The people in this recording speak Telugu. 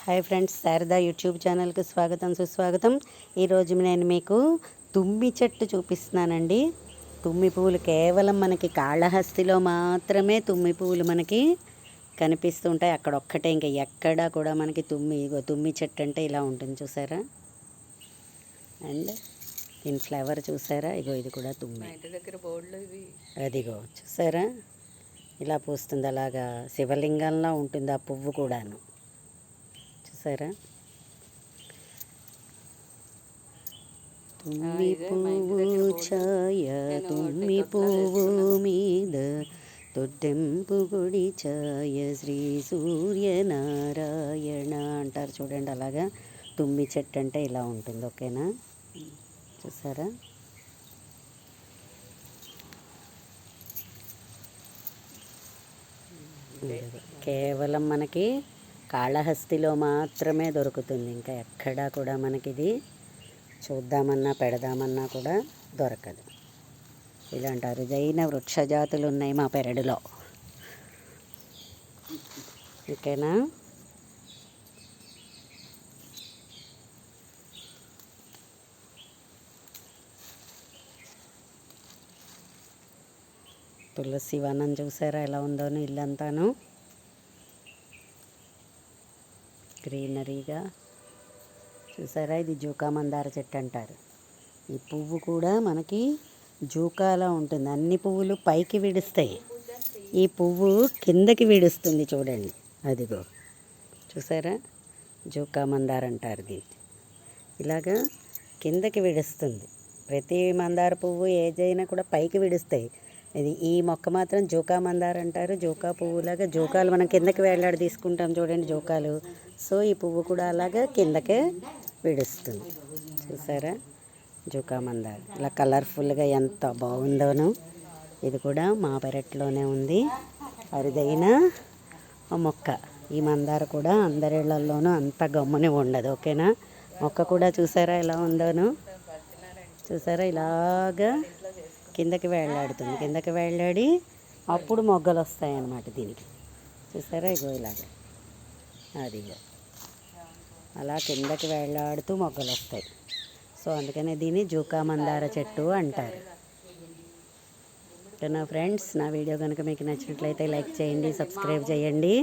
హాయ్ ఫ్రెండ్స్, శారదా యూట్యూబ్ ఛానల్కి స్వాగతం సుస్వాగతం. ఈరోజు నేను మీకు తుమ్మి చెట్టు చూపిస్తున్నానండి. తుమ్మి పువ్వులు కేవలం మనకి కాళహస్తిలో మాత్రమే తుమ్మి పువ్వులు మనకి కనిపిస్తుంటాయి. అక్కడ ఒక్కటే, ఇంకా ఎక్కడా కూడా మనకి తుమ్మి చెట్టు అంటే ఇలా ఉంటుంది చూసారా. అండ్ దీని ఫ్లవర్ చూసారా, ఇది కూడా తుమ్మి. దగ్గర బోర్డులో ఇది అదిగో చూసారా, ఇలా పూస్తుంది. అలాగా శివలింగంలా ఉంటుంది ఆ పువ్వు కూడాను. చూసారా, తుమ్మి పువ్వు ఛాయ, తుమ్మి పువ్వు మీద తొట్టెంపు గుడి ఛాయ, శ్రీ సూర్యనారాయణ అంటారు చూడండి. అలాగా తుమ్మి చెట్టు అంటే ఇలా ఉంటుంది. ఓకేనా, చూసారా. కేవలం మనకి కాళహస్తిలో మాత్రమే దొరుకుతుంది. ఇంకా ఎక్కడా కూడా మనకి ఇది చూద్దామన్నా పెడదామన్నా కూడా దొరకదు. ఇలాంటి అరుదైన వృక్షజాతులు ఉన్నాయి మా పెరడులో. ఓకేనా, తులసి వనం చూసారా ఎలా ఉందోను, ఇల్లంతాను గ్రీనరీగా చూసారా. ఇది జూకా మందార చెట్టు అంటారు. ఈ పువ్వు కూడా మనకి జూకాలా ఉంటుంది. అన్ని పువ్వులు పైకి విడుస్తాయి, ఈ పువ్వు కిందకి విడుస్తుంది చూడండి. అదిగో చూసారా, జూకా మందార అంటారు దీన్ని. ఇలాగా కిందకి విడుస్తుంది. ప్రతి మందార పువ్వు ఏదైనా కూడా పైకి విడుస్తాయి. ఈ మొక్క మాత్రం జూకా మందార అంటారు. జూకా పువ్వులాగా జూకాలు మనం కిందకి వేలాడి తీసుకుంటాం చూడండి, జూకాలు. సో ఈ పువ్వు కూడా అలాగా కిందకే విడుస్తుంది. చూసారా, జూకా మందార ఇలా కలర్ఫుల్గా ఎంత బాగుందోనో. ఇది కూడా మా పెరట్లోనే ఉంది, అరుదైన మొక్క. ఈ మందార కూడా అందరిళ్లలోనూ అంత గమ్ముని ఉండదు. ఓకేనా, మొక్క కూడా చూసారా ఎలా ఉందోనో. చూసారా, ఇలాగా కిందకి వేలాడుతుంది. కిందకి వేలాడి అప్పుడు మొగ్గలు వస్తాయి అన్నమాట దీనికి. చూసారా, ఇలాగా అదిగో అలా కిందకి వేలాడుతూ మొగ్గలు వస్తాయి. సో అందుకనే దీన్ని జూకా మందార చెట్టు అంటారు. ఓకేనా ఫ్రెండ్స్, నా వీడియో కనుక మీకు నచ్చినట్లయితే లైక్ చేయండి, సబ్స్క్రైబ్ చేయండి.